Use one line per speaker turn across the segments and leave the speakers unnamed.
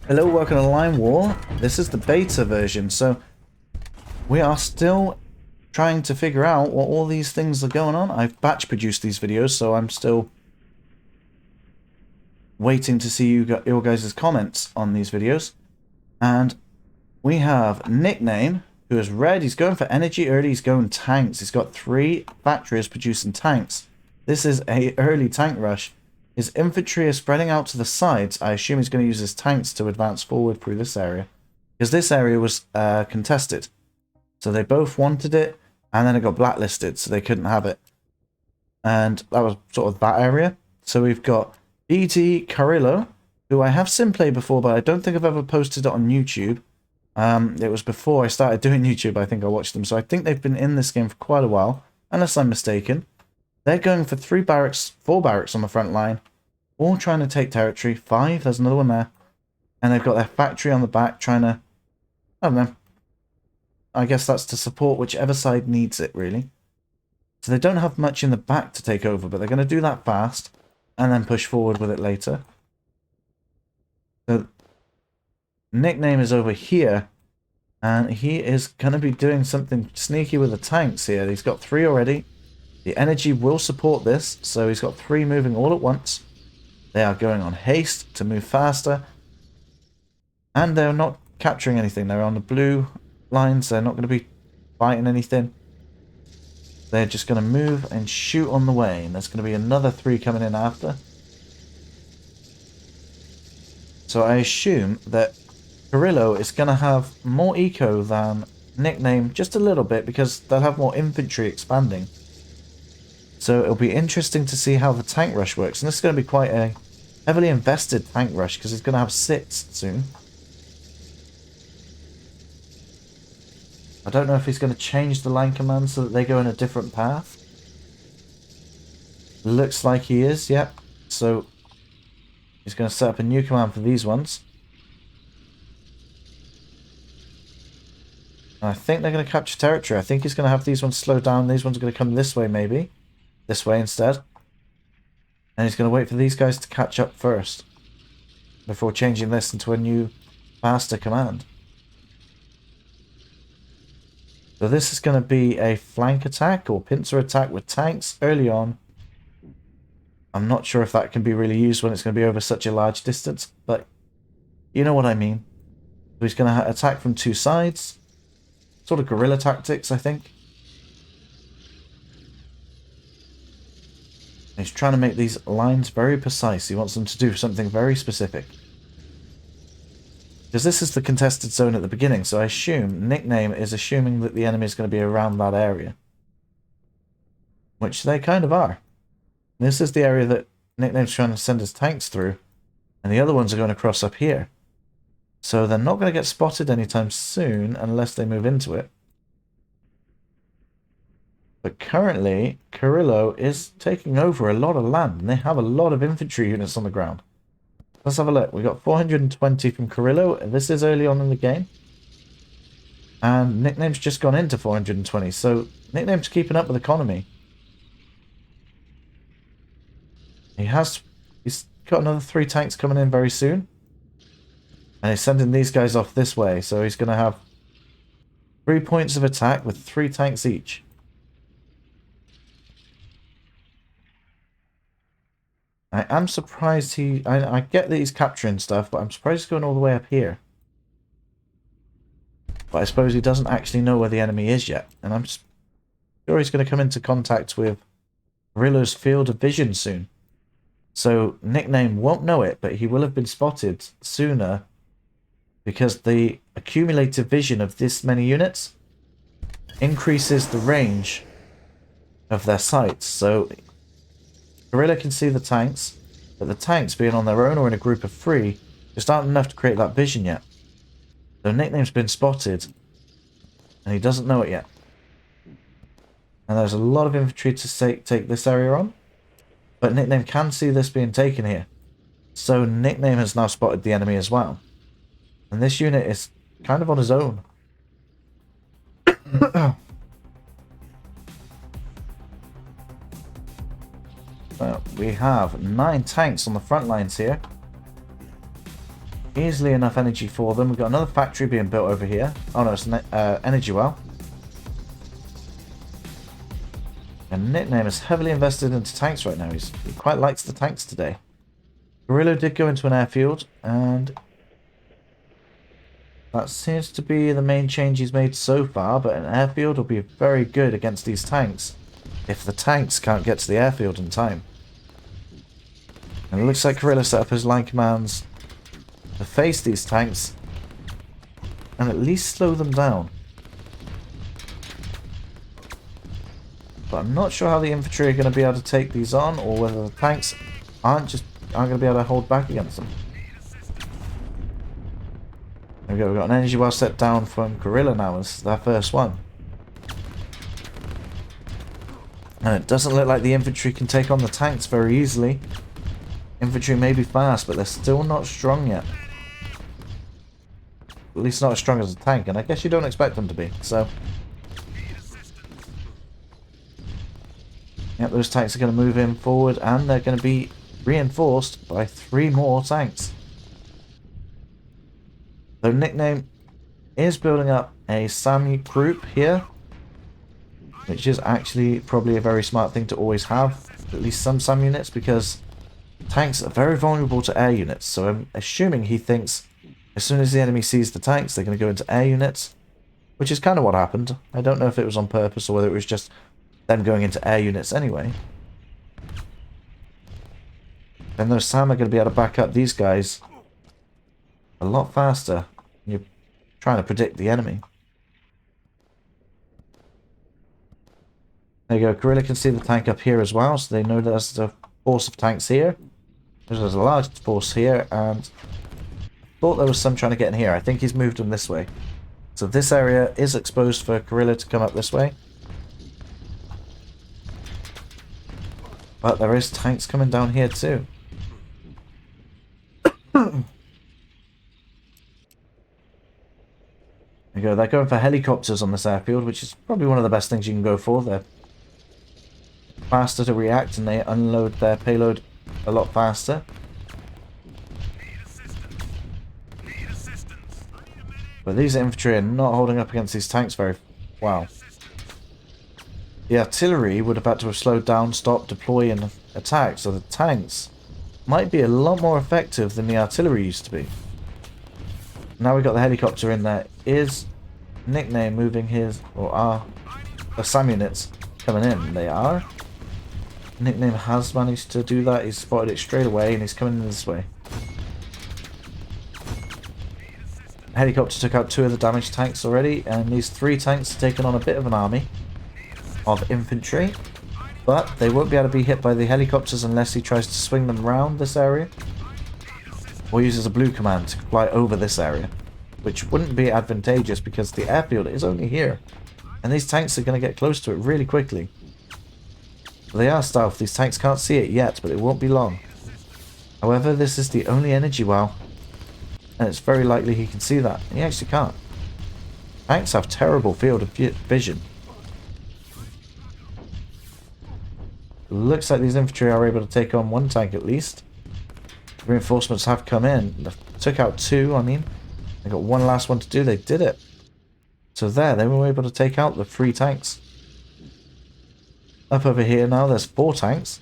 Hello, welcome to Line War. This is the beta version, so we are still trying to figure out what all these things are going on. I've batch produced these videos, so I'm still waiting to see your guys' comments on these videos. And we have Nickname, who is red. He's going for energy early. He's going tanks. He's got 3 factories producing tanks. This is a early tank rush. His infantry is spreading out to the sides. I assume he's going to use his tanks to advance forward through this area, because this area was contested. So they both wanted it, and then it got blacklisted, so they couldn't have it. And that was sort of that area. So we've got BDCarrillo, who I have sim played before, but I don't think I've ever posted it on YouTube. It was before I started doing YouTube, I think I watched them. So I think they've been in this game for quite a while, unless I'm mistaken. They're going for 4 barracks on the front line, all trying to take territory. 5, there's another one there. And they've got their factory on the back trying to, I don't know, I guess that's to support whichever side needs it, really. So they don't have much in the back to take over, but they're going to do that fast, and then push forward with it later. So, Nickname is over here, and he is going to be doing something sneaky with the tanks here. He's got 3 already. The energy will support this, so he's got 3 moving all at once. They are going on haste to move faster. And they're not capturing anything. They're on the blue lines. They're not going to be fighting anything. They're just going to move and shoot on the way. And there's going to be another 3 coming in after. So I assume that Carrillo is going to have more eco than Nickname, just a little bit, because they'll have more infantry expanding. So it'll be interesting to see how the tank rush works. And this is going to be quite a heavily invested tank rush, because he's going to have 6 soon. I don't know if he's going to change the line commands so that they go in a different path. Looks like he is, yep. So he's going to set up a new command for these ones. And I think they're going to capture territory. I think he's going to have these ones slow down. These ones are going to come this way, maybe. This way instead. And he's going to wait for these guys to catch up first, before changing this into a new, faster command. So this is going to be a flank attack or pincer attack with tanks early on. I'm not sure if that can be really used when it's going to be over such a large distance, but you know what I mean. So he's going to attack from 2 sides. Sort of guerrilla tactics, I think. He's trying to make these lines very precise. He wants them to do something very specific. Because this is the contested zone at the beginning, so I assume Nickname is assuming that the enemy is going to be around that area. Which they kind of are. This is the area that Nickname's trying to send his tanks through, and the other ones are going to cross up here. So they're not going to get spotted anytime soon unless they move into it. But currently, Carrillo is taking over a lot of land, and they have a lot of infantry units on the ground. Let's have a look. We got 420 from Carrillo, and this is early on in the game. And Nickname's just gone into 420, so Nickname's keeping up with economy. He's got another 3 tanks coming in very soon. And he's sending these guys off this way, so he's going to have 3 points of attack with 3 tanks each. I am surprised I get that he's capturing stuff, but I'm surprised he's going all the way up here. But I suppose he doesn't actually know where the enemy is yet. And I'm sure he's going to come into contact with Carrillo's field of vision soon. So Nickname won't know it, but he will have been spotted sooner, because the accumulated vision of this many units increases the range of their sights. So Carrillo can see the tanks, but the tanks, being on their own or in a group of 3, just aren't enough to create that vision yet. So Nickname's been spotted, and he doesn't know it yet. And there's a lot of infantry to take this area on, but Nickname can see this being taken here. So Nickname has now spotted the enemy as well. And this unit is kind of on his own. We have 9 tanks on the front lines here. Easily enough energy for them. We've got another factory being built over here. Oh no, it's an energy well. And Nickname is heavily invested into tanks right now. He quite likes the tanks today. Carrillo did go into an airfield, and that seems to be the main change he's made so far, but an airfield will be very good against these tanks if the tanks can't get to the airfield in time. And it looks like Carrillo set up his line commands to face these tanks and at least slow them down. But I'm not sure how the infantry are going to be able to take these on, or whether the tanks aren't going to be able to hold back against them. There we go, we've got an energy well set down from Carrillo now. This is their first one. And it doesn't look like the infantry can take on the tanks very easily. Infantry may be fast, but they're still not strong yet. At least not as strong as a tank, and I guess you don't expect them to be, so... Yep, those tanks are going to move in forward, and they're going to be reinforced by 3 more tanks. So Nickname is building up a SAM group here, which is actually probably a very smart thing to always have, at least some SAM units, because tanks are very vulnerable to air units. So I'm assuming he thinks as soon as the enemy sees the tanks, they're going to go into air units, which is kind of what happened. I don't know if it was on purpose or whether it was just them going into air units anyway. Then those SAM are going to be able to back up these guys a lot faster. You're trying to predict the enemy. There you go. Carrillo can see the tank up here as well, so they know there's a force of tanks here. There's a large force here, and I thought there was some trying to get in here. I think he's moved them this way. So this area is exposed for Carrillo to come up this way. But there is tanks coming down here too. There you go. They're going for helicopters on this airfield, which is probably one of the best things you can go for. They're faster to react, and they unload their payload a lot faster. But these infantry are not holding up against these tanks very well. The artillery would have had to have slowed down, stopped, deploy, and attack, so the tanks might be a lot more effective than the artillery used to be. Now we've got the helicopter in there. Is Nickname moving his, or are the SAM units coming in? They are. Nickname has managed to do that. He's spotted it straight away, and he's coming in this way. The helicopter took out 2 of the damaged tanks already, and these 3 tanks are taking on a bit of an army of infantry, but they won't be able to be hit by the helicopters unless he tries to swing them around this area or uses a blue command to fly over this area, which wouldn't be advantageous because the airfield is only here and these tanks are going to get close to it really quickly. They are stealth. These tanks can't see it yet, but it won't be long. However, this is the only energy well, and it's very likely he can see that. He actually can't. Tanks have terrible field of vision. Looks like these infantry are able to take on 1 tank at least. Reinforcements have come in. They took out 2, I mean. They got 1 last one to do. They did it. So there, they were able to take out the 3 tanks. Up over here now, there's 4 tanks.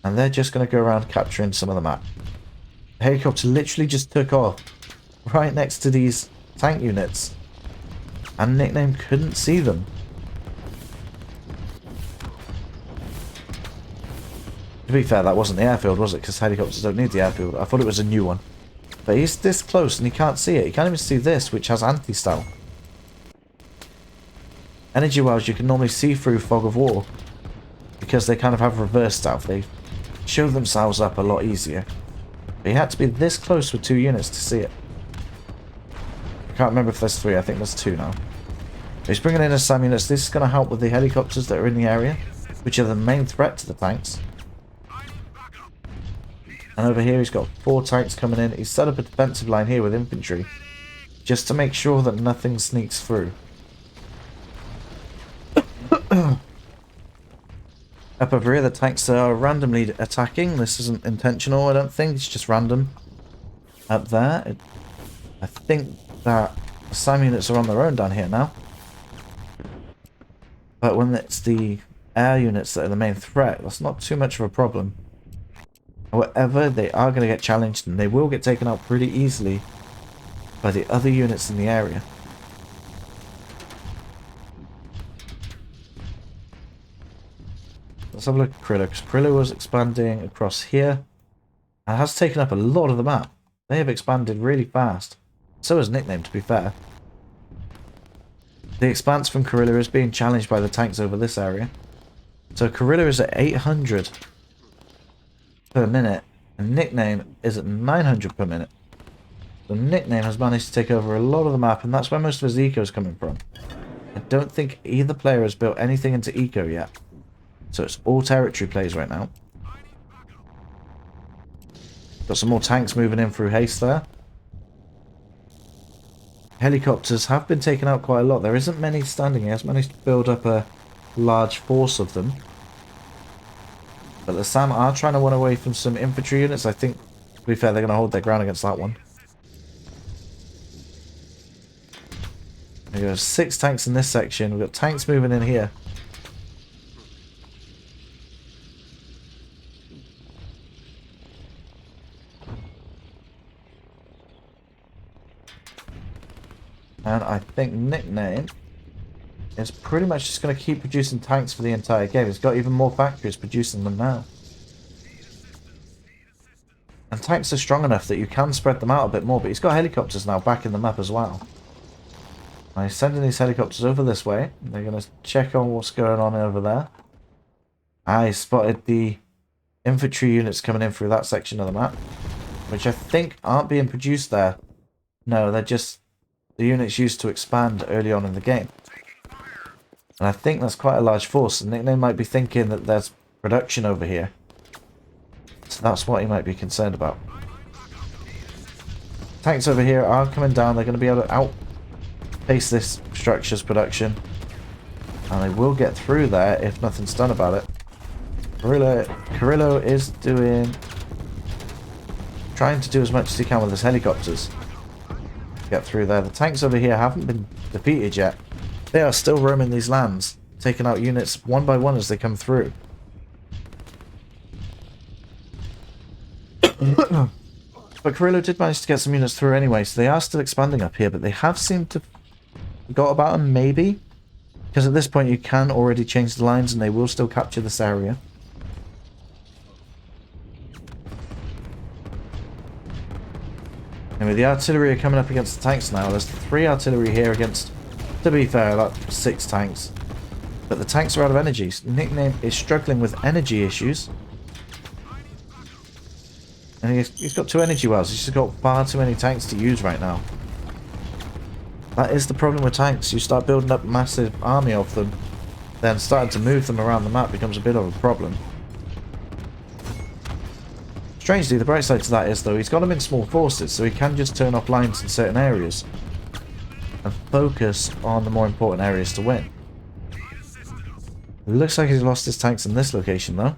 And they're just going to go around capturing some of the map. The helicopter literally just took off right next to these tank units. And Nickname couldn't see them. To be fair, that wasn't the airfield, was it? Because helicopters don't need the airfield. I thought it was a new one. But he's this close and he can't see it. He can't even see this, which has anti-stealth. Energy wells you can normally see through fog of war because they kind of have reverse stealth. They show themselves up a lot easier. But you had to be this close with 2 units to see it. I can't remember if there's 3. I think there's 2 now. He's bringing in his SAM units. This is going to help with the helicopters that are in the area, which are the main threat to the tanks. And over here he's got 4 tanks coming in. He's set up a defensive line here with infantry, just to make sure that nothing sneaks through. Up over here the tanks are randomly attacking. This isn't intentional, I don't think. It's just random. up there. I think that the SAM units are on their own down here now. But when it's the air units that are the main threat, that's not too much of a problem. However, they are going to get challenged and they will get taken out pretty easily by the other units in the area. Let's have a look at Carrillo, because Carrillo was expanding across here and has taken up a lot of the map. They have expanded really fast. So has Nickname, to be fair. The expanse from Carrillo is being challenged by the tanks over this area. So Carrillo is at 800 per minute, and Nickname is at 900 per minute. So Nickname has managed to take over a lot of the map, and that's where most of his eco is coming from. I don't think either player has built anything into eco yet. So it's all territory plays right now. Got some more tanks moving in through haste there. Helicopters have been taken out quite a lot. There isn't many standing. He has managed to build up a large force of them. But the SAM are trying to run away from some infantry units. I think, to be fair, they're going to hold their ground against that one. There goes 6 tanks in this section. We've got tanks moving in here. And I think Nickname is pretty much just going to keep producing tanks for the entire game. He's got even more factories producing them now. And tanks are strong enough that you can spread them out a bit more, but he's got helicopters now back in the map as well. And he's sending these helicopters over this way. They're going to check on what's going on over there. I spotted the infantry units coming in through that section of the map, which I think aren't being produced there. No, they're just the units used to expand early on in the game. And I think that's quite a large force. And Nickname might be thinking that there's production over here. So that's what he might be concerned about. Tanks over here are coming down. They're going to be able to outpace this structure's production. And they will get through there if nothing's done about it. Carrillo is trying to do as much as he can with his helicopters. Get through there. The tanks over here haven't been defeated yet. They are still roaming these lands, taking out units one by one as they come through. But Carrillo did manage to get some units through anyway, so they are still expanding up here, but they have seemed to forgot about them, maybe? Because at this point you can already change the lines and they will still capture this area. Anyway, the artillery are coming up against the tanks now. There's 3 artillery here against, to be fair, about 6 tanks. But the tanks are out of energy. Nickname is struggling with energy issues. And he's got 2 energy wells. He's just got far too many tanks to use right now. That is the problem with tanks. You start building up a massive army of them, then starting to move them around the map becomes a bit of a problem. Strangely, the bright side to that is, though, he's got them in small forces, so he can just turn off lines in certain areas and focus on the more important areas to win. It looks like he's lost his tanks in this location, though.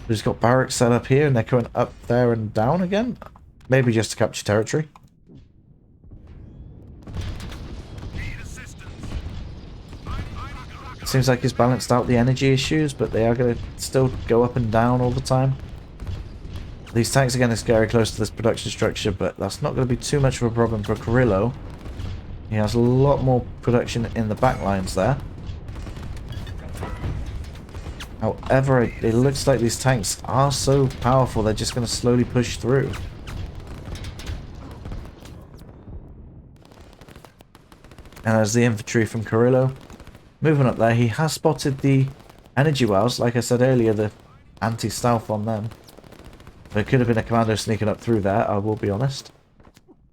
He's got barracks set up here, and they're going up there and down again. Maybe just to capture territory. It seems like he's balanced out the energy issues, but they are going to still go up and down all the time. These tanks again are very close to this production structure, but that's not going to be too much of a problem for Carrillo. He has a lot more production in the back lines there. However, it looks like these tanks are so powerful, they're just going to slowly push through. And as the infantry from Carrillo moving up there, he has spotted the energy wells. Like I said earlier, the anti-stealth on them. There could have been a commando sneaking up through there, I will be honest.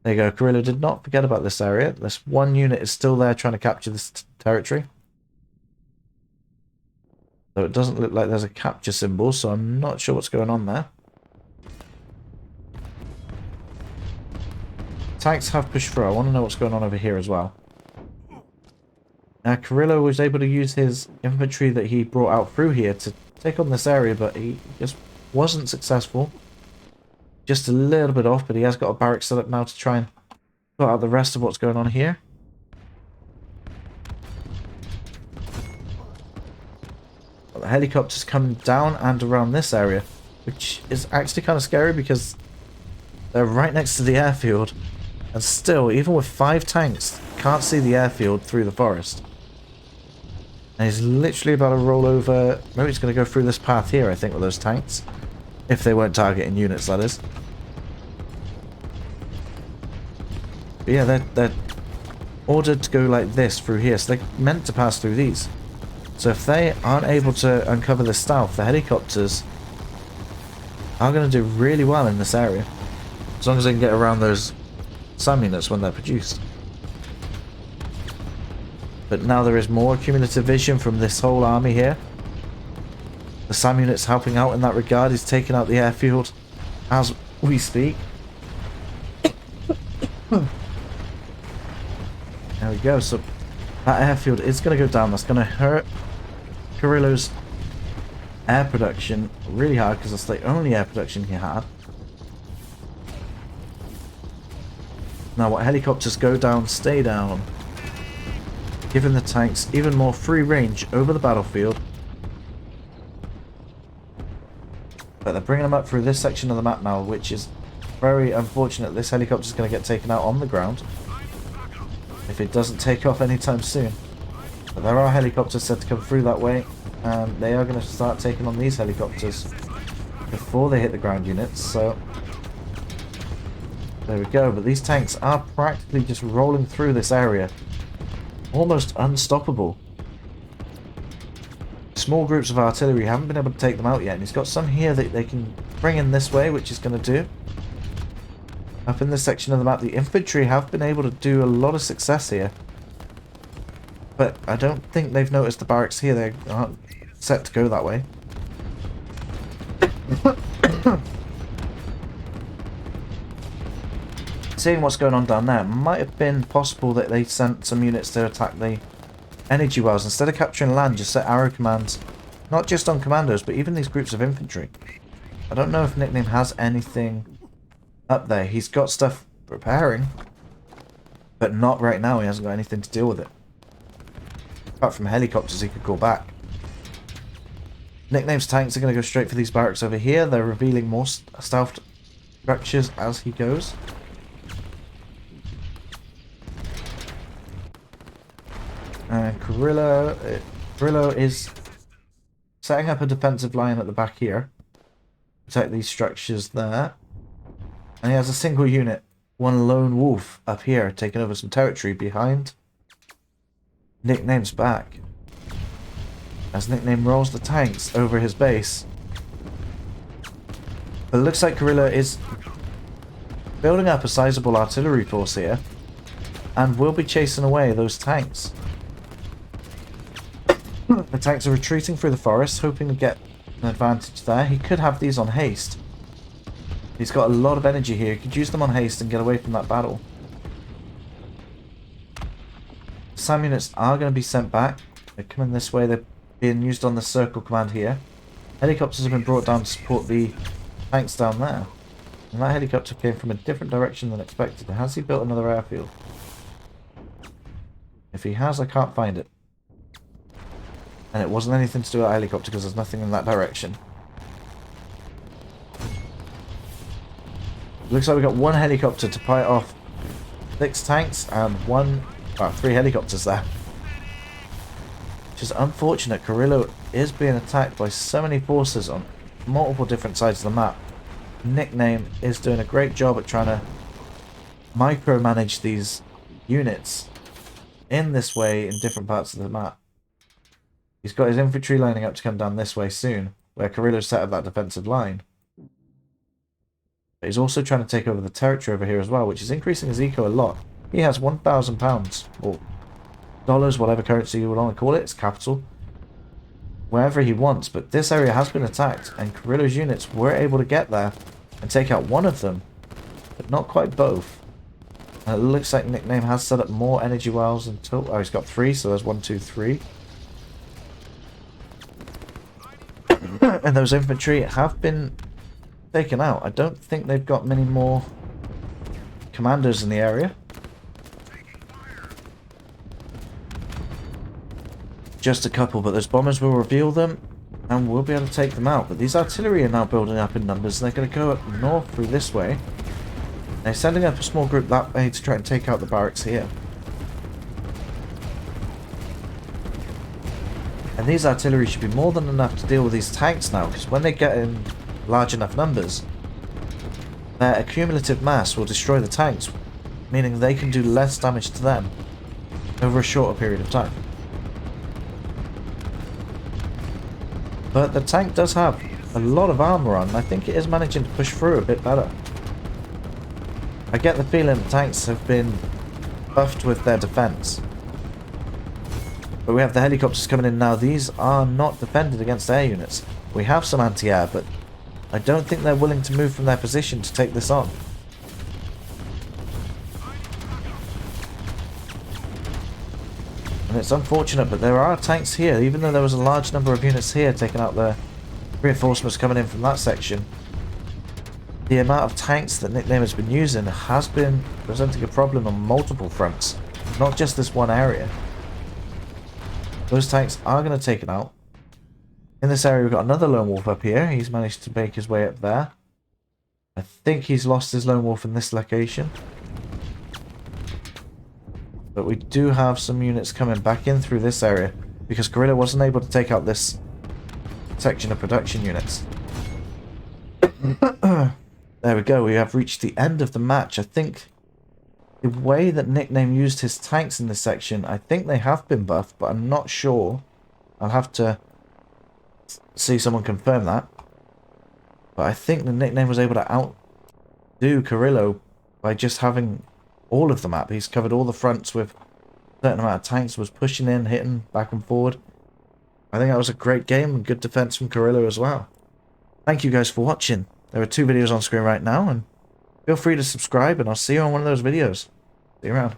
There you go, Carrillo did not forget about this area. This one unit is still there trying to capture this territory. So it doesn't look like there's a capture symbol, so I'm not sure what's going on there. Tanks have pushed through. I want to know what's going on over here as well. Now, Carrillo was able to use his infantry that he brought out through here to take on this area, but he just wasn't successful. just a little bit off, but he has got a barrack set up now to try and sort out the rest of what's going on here. Well, the helicopters come down and around this area, which is actually kind of scary because they're right next to the airfield. And still, even with 5 tanks, can't see the airfield through the forest. And he's literally about to roll over. Maybe he's going to go through this path here, I think, with those tanks. If they weren't targeting units, that is. But yeah, they're ordered to go like this through here. So they're meant to pass through these. So if they aren't able to uncover the stealth, the helicopters are going to do really well in this area. As long as they can get around those SAM units when they're produced. But now there is more cumulative vision from this whole army here. The SAM unit's helping out in that regard. He's taking out the airfield as we speak. There we go. So that airfield is going to go down. That's going to hurt Carrillo's air production really hard because that's the only air production he had. Now what helicopters go down, stay down. Giving the tanks even more free range over the battlefield. But they're bringing them up through this section of the map now, which is very unfortunate. This helicopter is going to get taken out on the ground if it doesn't take off anytime soon. But there are helicopters set to come through that way, and they are going to start taking on these helicopters before they hit the ground units. So there we go. But these tanks are practically just rolling through this area, almost unstoppable. Small groups of artillery haven't been able to take them out yet, and he's got some here that they can bring in this way, which is going to do. Up in this section of the map, the infantry have been able to do a lot of success here. But I don't think they've noticed the barracks here. They aren't set to go that way. Seeing what's going on down there, it might have been possible that they sent some units to attack the energy wells. Instead of capturing land, just set arrow commands, not just on commandos, but even these groups of infantry. I don't know if Nickname has anything up there. He's got stuff preparing, but not right now. He hasn't got anything to deal with it. Apart from helicopters he could call back. Nickname's tanks are going to go straight for these barracks over here. They're revealing more stealth structures as he goes. And Carrillo is setting up a defensive line at the back here. Protect these structures there. And he has a single unit, one lone wolf up here, taking over some territory behind Nickname's back. As Nickname rolls the tanks over his base. But it looks like Carrillo is building up a sizable artillery force here, and will be chasing away those tanks. The tanks are retreating through the forest, hoping to get an advantage there. He could have these on haste. He's got a lot of energy here. He could use them on haste and get away from that battle. SAM units are going to be sent back. They're coming this way. They're being used on the circle command here. Helicopters have been brought down to support the tanks down there. And that helicopter came from a different direction than expected. Has he built another airfield? If he has, I can't find it. And it wasn't anything to do with a helicopter because there's nothing in that direction. Looks like we've got one helicopter to fight off 6 tanks and 3 helicopters there. Which is unfortunate. Carrillo is being attacked by so many forces on multiple different sides of the map. Nickname is doing a great job at trying to micromanage these units in this way in different parts of the map. He's got his infantry lining up to come down this way soon, where Carrillo set up that defensive line. But he's also trying to take over the territory over here as well, which is increasing his eco a lot. He has £1,000, or dollars, whatever currency you would want to call it, it's capital, wherever he wants. But this area has been attacked, and Carrillo's units were able to get there and take out one of them, but not quite both. And it looks like Nickname has set up more energy wells until... Oh, he's got 3, so there's 1, 2, 3. And those infantry have been taken out. I don't think they've got many more commandos in the area. Just a couple, but those bombers will reveal them and we'll be able to take them out. But these artillery are now building up in numbers and they're going to go up north through this way. They're sending up a small group that way to try and take out the barracks here. And these artillery should be more than enough to deal with these tanks now, because when they get in large enough numbers, their accumulative mass will destroy the tanks, meaning they can do less damage to them over a shorter period of time. But the tank does have a lot of armor on, and I think it is managing to push through a bit better. I get the feeling the tanks have been buffed with their defense. But we have the helicopters coming in now. These are not defended against air units. We have some anti-air, but I don't think they're willing to move from their position to take this on. And it's unfortunate, but there are tanks here. Even though there was a large number of units here taking out the reinforcements coming in from that section, the amount of tanks that Nickname has been using has been presenting a problem on multiple fronts, not just this one area. Those tanks are going to take it out. In this area we've got another lone wolf up here. He's managed to make his way up there. I think he's lost his lone wolf in this location. But we do have some units coming back in through this area, because Guerrilla wasn't able to take out this section of production units. There we go, we have reached the end of the match. I think the way that Nickname used his tanks in this section, I think they have been buffed, but I'm not sure. I'll have to see someone confirm that. But I think the Nickname was able to outdo Carrillo by just having all of the map. He's covered all the fronts with a certain amount of tanks, was pushing in, hitting back and forward. I think that was a great game and good defense from Carrillo as well. Thank you guys for watching. There are 2 videos on screen right now, and feel free to subscribe, and I'll see you on one of those videos. See you around.